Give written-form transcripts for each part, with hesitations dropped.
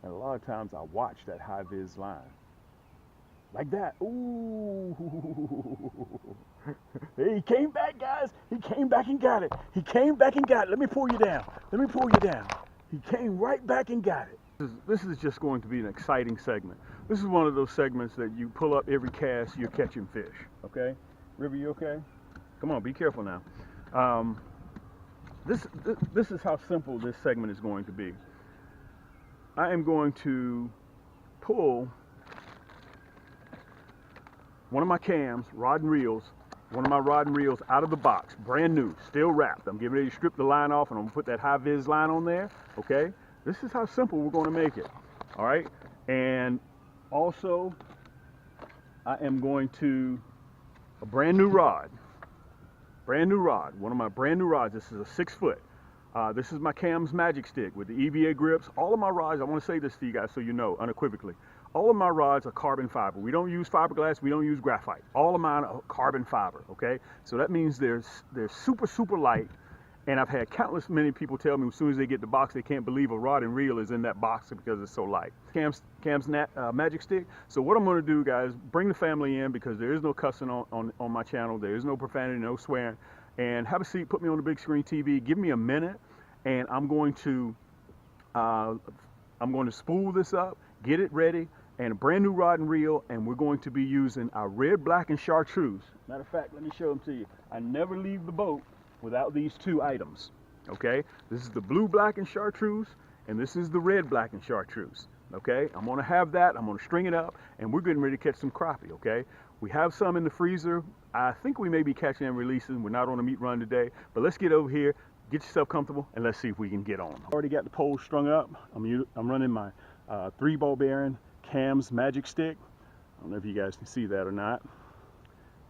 And a lot of times I watch that high vis line. Like that. Ooh. Hey, he came back, guys. He came back and got it. He came back and got it. Let me pull you down. Let me pull you down. He came right back and got it. This is just going to be an exciting segment. This is one of those segments that you pull up every cast, you're catching fish. Okay? River, you okay? Come on, be careful now. This is how simple this segment is going to be. I am going to pull one of my cams, rod and reels, one of my rod and reels out of the box, brand new, still wrapped. I'm getting ready to strip the line off and I'm gonna put that high vis line on there, okay? This is how simple we're gonna make it, all right? And also, I am going to, a brand new rod, one of my brand new rods. This is a 6 foot. This is my Cam's Magic Stick with the EVA grips. All of my rods, I wanna say this to you guys so you know unequivocally, all of my rods are carbon fiber. We don't use fiberglass, we don't use graphite. All of mine are carbon fiber, okay? So that means they're super, super light. And I've had countless many people tell me as soon as they get the box, they can't believe a rod and reel is in that box because it's so light. Cam's Magic Stick. So what I'm gonna do, guys, bring the family in because there is no cussing on my channel. There is no profanity, no swearing. And have a seat, put me on the big screen TV, give me a minute, and I'm going to spool this up, get it ready, and a brand new rod and reel, and we're going to be using our red, black, and chartreuse. Matter of fact, let me show them to you. I never leave the boat without these two items, okay? This is the blue, black, and chartreuse, and this is the red, black, and chartreuse, okay? I'm gonna have that, I'm gonna string it up, and we're getting ready to catch some crappie, okay? We have some in the freezer. I think we may be catching and releasing. We're not on a meat run today, but let's get over here, get yourself comfortable, and let's see if we can get on. Already got the pole strung up. I'm running my 3-ball bearing Cam's Magic Stick. I don't know if you guys can see that or not.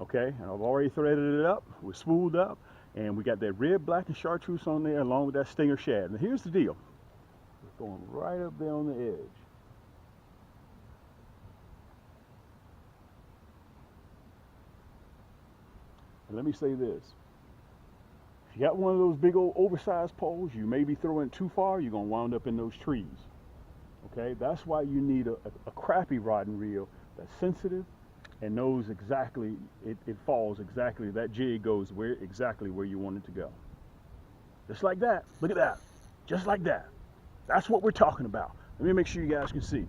Okay, and I've already threaded it up. We're spooled up, and we got that red, black, and chartreuse on there along with that stinger shad. And here's the deal. It's going right up there on the edge. And let me say this. If you got one of those big old oversized poles, you may be throwing it too far, you're gonna wind up in those trees. Okay, that's why you need a crappie rod and reel that's sensitive and knows exactly, it falls exactly, that jig goes exactly where you want it to go. Just like that, look at that, just like that. That's what we're talking about. Let me make sure you guys can see.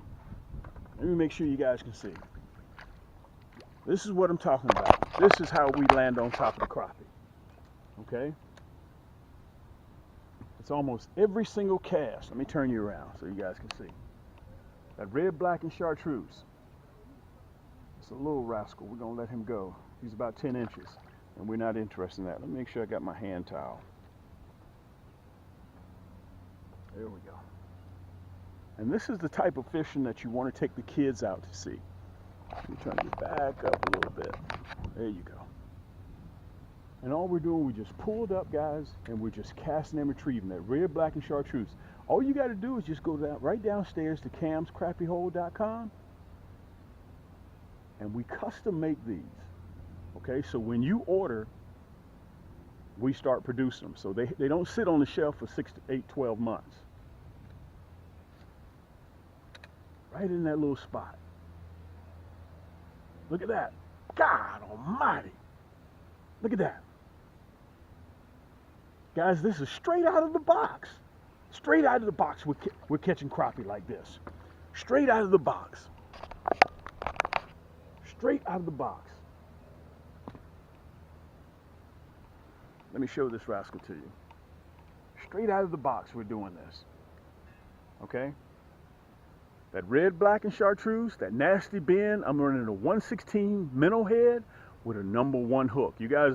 Let me make sure you guys can see. This is what I'm talking about. This is how we land on top of the crappie, okay? It's almost every single cast. Let me turn you around so you guys can see. That red, black, and chartreuse. It's a little rascal. We're gonna let him go. He's about 10 inches, and we're not interested in that. Let me make sure I got my hand towel. There we go. And this is the type of fishing that you want to take the kids out to see. Let me turn you back up a little bit. There you go. And all we're doing, we just pulled up, guys, and we're just casting and retrieving that red, black, and chartreuse. All you got to do is just go right downstairs to camscrappiehold.com, and we custom make these. Okay, so when you order, we start producing them. So they don't sit on the shelf for 6 to 8, 12 months. Right in that little spot. Look at that. God almighty. Look at that. Guys, this is straight out of the box. Straight out of the box, we're catching crappie like this. Straight out of the box. Straight out of the box. Let me show this rascal to you. Straight out of the box, we're doing this. Okay? That red, black, and chartreuse, that nasty bend, I'm running a 1/16 minnow head with a #1 hook. You guys,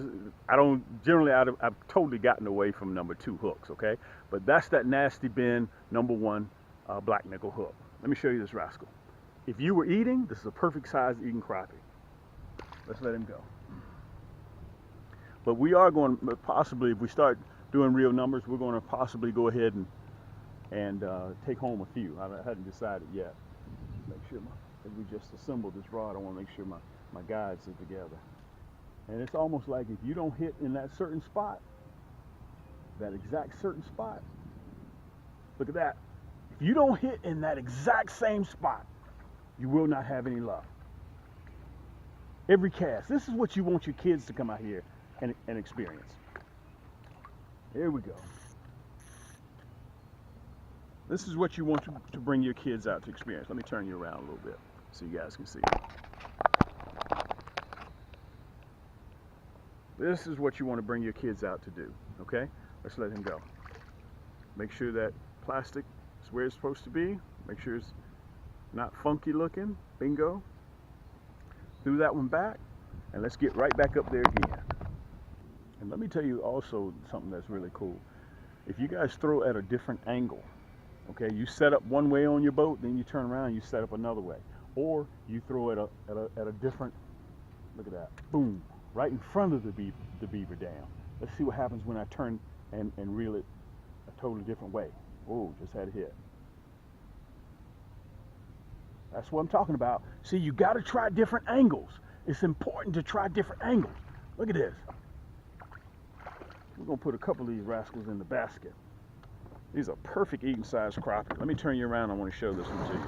I've totally gotten away from #2 hooks, okay? But that's that nasty bend #1 black nickel hook. Let me show you this rascal. If you were eating, this is a perfect size eating crappie. Let's let him go. But we are going to possibly, if we start doing real numbers, we're going to possibly go ahead and take home a few. I hadn't decided yet. Make sure as we just assembled this rod, I want to make sure my guides are together. And it's almost like if you don't hit in that certain spot, that exact certain spot, look at that. If you don't hit in that exact same spot, you will not have any luck. Every cast. This is what you want your kids to come out here and experience. Here we go. This is what you want to bring your kids out to experience. Let me turn you around a little bit so you guys can see. This is what you want to bring your kids out to do, okay? Let's let him go. Make sure that plastic is where it's supposed to be. Make sure it's not funky looking. Bingo. Threw that one back, and let's get right back up there again. And let me tell you also something that's really cool. If you guys throw at a different angle, okay, you set up one way on your boat, then you turn around and you set up another way. Or you throw it at a different, look at that, boom, right in front of the beaver dam. Let's see what happens when I turn and reel it a totally different way. Oh, just had a hit. That's what I'm talking about. See, you got to try different angles. It's important to try different angles. Look at this. We're going to put a couple of these rascals in the basket. These are perfect eating size crappie. Let me turn you around. I want to show this one to you.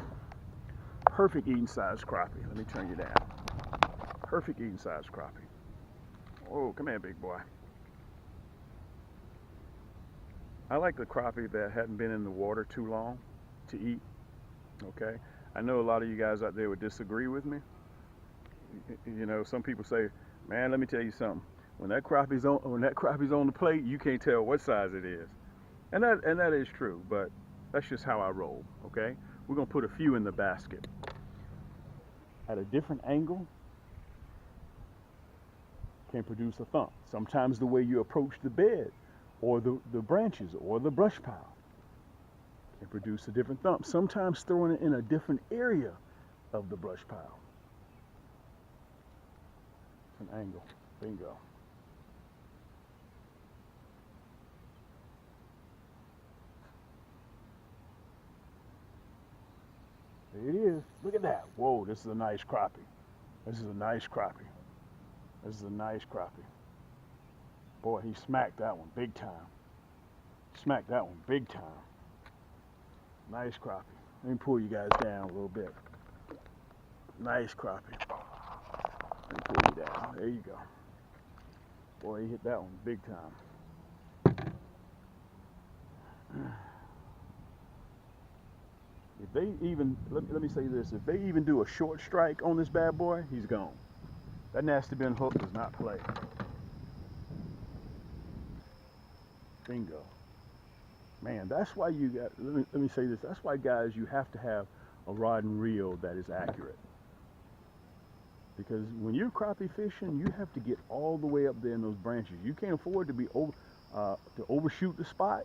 Perfect eating size crappie. Let me turn you down. Perfect eating size crappie. Oh, come here, big boy. I like the crappie that hadn't been in the water too long to eat. Okay? I know a lot of you guys out there would disagree with me. You know, some people say, man, let me tell you something. When that crappie's on the plate, you can't tell what size it is. And that is true, but that's just how I roll, okay? We're gonna put a few in the basket. At a different angle, can produce a thump. Sometimes the way you approach the bed, or the branches, or the brush pile, can produce a different thump. Sometimes throwing it in a different area of the brush pile. It's an angle. Bingo. There it is. Look at that. Whoa, this is a nice crappie. This is a nice crappie. This is a nice crappie. Boy, he smacked that one big time. Smacked that one big time. Nice crappie. Let me pull you guys down a little bit. Nice crappie. Let me pull you down. There you go. Boy, he hit that one big time. If they even, let me say this, if they even do a short strike on this bad boy, he's gone. That nasty bend hook does not play. Bingo. Man, that's why you got, let me say this, that's why guys, you have to have a rod and reel that is accurate. Because when you're crappie fishing, you have to get all the way up there in those branches. You can't afford to be to overshoot the spot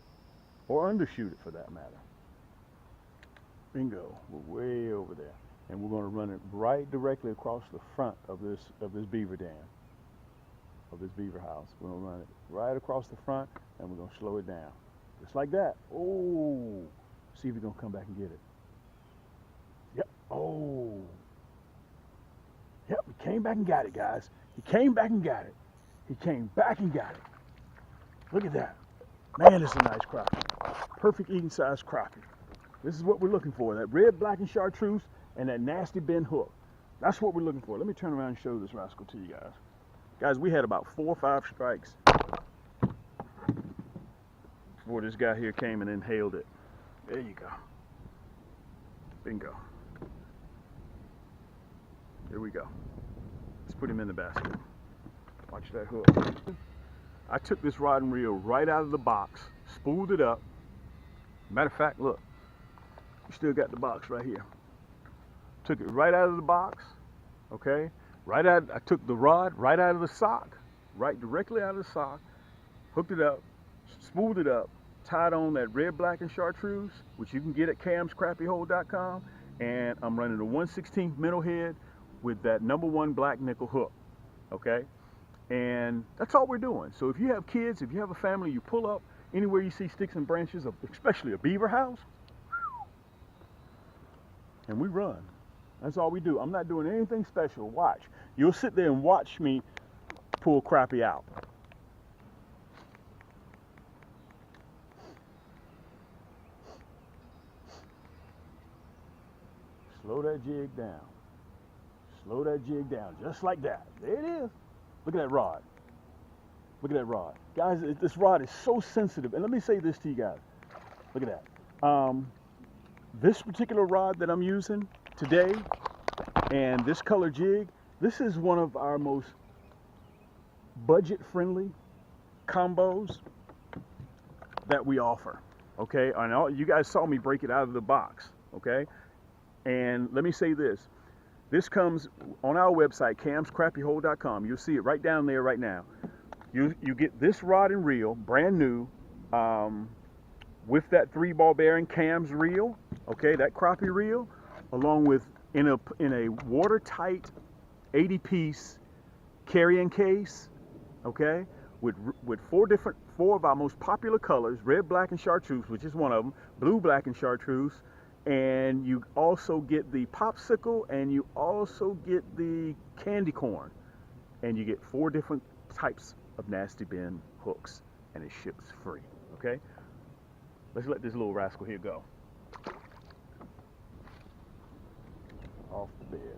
or undershoot it for that matter. Bingo, we're way over there. And we're going to run it right directly across the front of this beaver dam, of this beaver house. We're going to run it right across the front, and we're going to slow it down. Just like that. Oh, see if he's going to come back and get it. Yep. Oh. Yep, he came back and got it, guys. He came back and got it. He came back and got it. Look at that. Man, it's a nice crappie. Perfect eating size crappie. This is what we're looking for. That red, black, and chartreuse and that nasty bend hook. That's what we're looking for. Let me turn around and show this rascal to you guys. Guys, we had about 4 or 5 strikes before this guy here came and inhaled it. There you go. Bingo. Here we go. Let's put him in the basket. Watch that hook. I took this rod and reel right out of the box, spooled it up. Matter of fact, look, you still got the box right here. Took it right out of the box, okay? I took the rod right out of the sock, right directly out of the sock, hooked it up, spooled it up, tied on that red, black, and chartreuse, which you can get at camscrappyhole.com, and I'm running a 1/16 minnow head with that #1 black nickel hook, okay? And that's all we're doing. So if you have kids, if you have a family, you pull up anywhere you see sticks and branches, especially a beaver house, and we run. That's all we do. I'm not doing anything special. Watch. You'll sit there and watch me pull crappie out. Slow that jig down. Slow that jig down, just like that. There it is. Look at that rod. Look at that rod. Guys, this rod is so sensitive. And let me say this to you guys. Look at that. This particular rod that I'm using today and this color jig, this is one of our most budget-friendly combos that we offer. Okay, and you guys saw me break it out of the box. Okay, and let me say this. This comes on our website, camscrappiehold.com. You'll see it right down there right now. You get this rod and reel, brand new, with that 3-ball bearing Cams reel, okay, that crappie reel, along with in a watertight 80-piece carrying case, okay, with four of our most popular colors: red, black, and chartreuse, which is one of them, blue, black, and chartreuse. And you also get the popsicle, and you also get the candy corn, and you get 4 different types of nasty bin hooks, and it ships free. Okay, let's let this little rascal here go off the bed.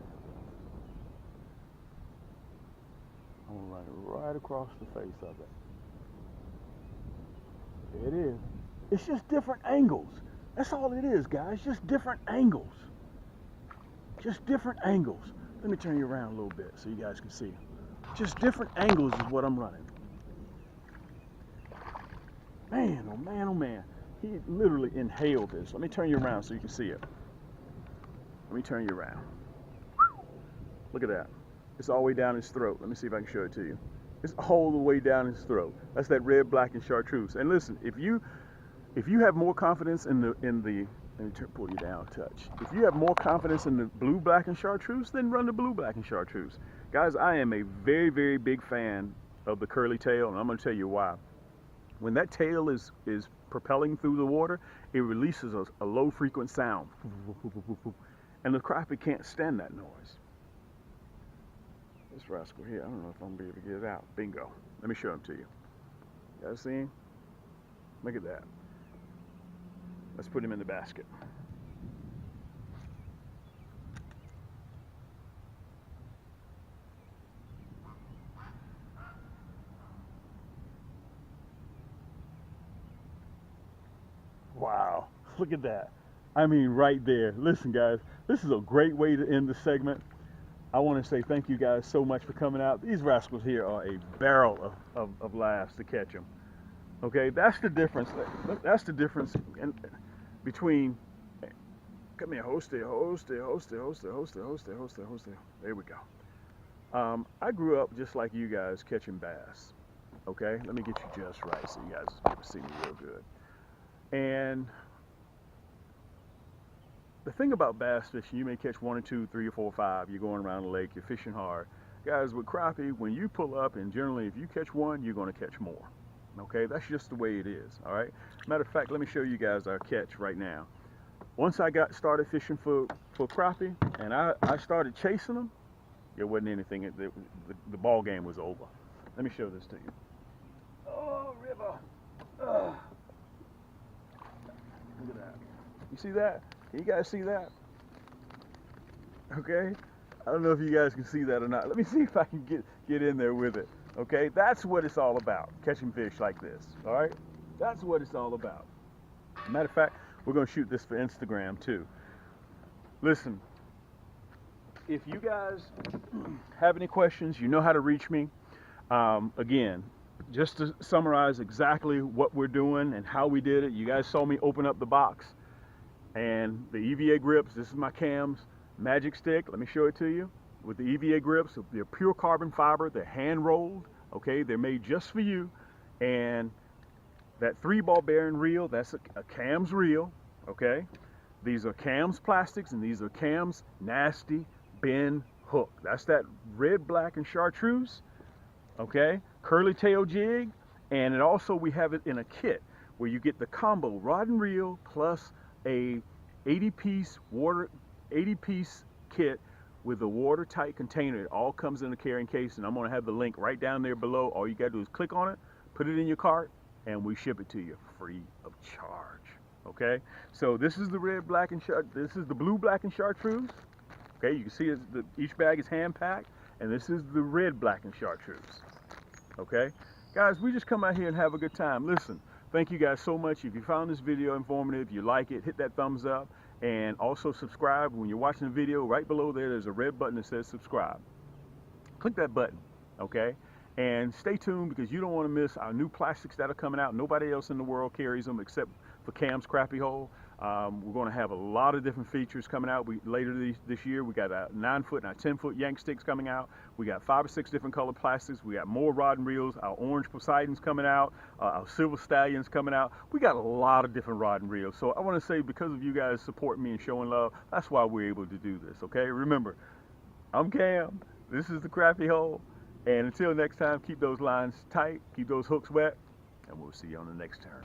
I'm gonna run it right across the face of it. There it is. It's just different angles. That's all it is, guys. Just different angles. Just different angles. Let me turn you around a little bit so you guys can see. Just different angles is what I'm running. Man, oh man, oh man. He literally inhaled this. Let me turn you around so you can see it. Let me turn you around. Look at that. It's all the way down his throat. Let me see if I can show it to you. It's all the way down his throat. That's that red, black, and chartreuse. And listen, if you have more confidence in the let me pull you down a touch. If you have more confidence in the blue, black, and chartreuse, then run the blue, black, and chartreuse. Guys, I am a very, very big fan of the curly tail, and I'm going to tell you why. When that tail is propelling through the water, it releases a low frequent sound. And the crappie can't stand that noise. This rascal here, I don't know if I'm going to be able to get it out. Bingo. Let me show him to you. You guys see him? Look at that. Let's put him in the basket. Wow, look at that. I mean, right there. Listen, guys, this is a great way to end the segment. I want to say thank you guys so much for coming out. These rascals here are a barrel of laughs to catch them. Okay, that's the difference. That's the difference between. Come here, host it. There we go. I grew up just like you guys catching bass. Okay, let me get you just right so you guys get to see me real good. And the thing about bass fishing, you may catch 1 or 2, 3 or 4 or 5. You're going around the lake, you're fishing hard. Guys, with crappie, when you pull up, and generally if you catch one, you're going to catch more. Okay, that's just the way it is. All right. Matter of fact, let me show you guys our catch right now. Once I got started fishing for crappie, and I started chasing them, it wasn't anything. The ball game was over. Let me show this to you. Oh, river. Look at that. You see that? Can you guys see that? Okay. I don't know if you guys can see that or not. Let me see if I can get in there with it. Okay, that's what it's all about, catching fish like this. All right, that's what it's all about. Matter of fact, we're going to shoot this for Instagram too. Listen, if you guys have any questions, you know how to reach me. Again, just to summarize exactly what we're doing and how we did it, you guys saw me open up the box and the EVA grips. This is my Cams magic stick. Let me show it to you. With the EVA grips, they're pure carbon fiber, they're hand rolled, okay, they're made just for you. And that 3-ball bearing reel, that's a Cams reel, okay. These are Cams plastics, and these are Cams nasty bin hook. That's that red, black, and chartreuse, okay, curly tail jig. And it also, we have it in a kit where you get the combo rod and reel plus a 80-piece kit with a watertight container. It all comes in a carrying case, and I'm going to have the link right down there below. All you got to do is click on it, put it in your cart, and we ship it to you free of charge. Okay, so this is the red, black, and this is the blue, black, and chartreuse. Okay, you can see each bag is hand packed, and this is the red, black, and chartreuse. Okay, guys, we just come out here and have a good time. Listen, thank you guys so much. If you found this video informative, you like it, hit that thumbs up, and also subscribe. When you're watching the video, right below there's a red button that says subscribe. Click that button, okay? And stay tuned, because you don't want to miss our new plastics that are coming out. Nobody else in the world carries them except for Cam's Crappie Hole. We're going to have a lot of different features coming out later this year. We got a 9-foot and a 10-foot yank sticks coming out. We got 5 or 6 different color plastics. We got more rod and reels. Our orange Poseidons coming out. Our silver stallions coming out. We got a lot of different rod and reels. So I want to say, because of you guys supporting me and showing love, that's why we're able to do this, okay? Remember, I'm Cam. This is the Crappie Hole. And until next time, keep those lines tight, keep those hooks wet, and we'll see you on the next turn.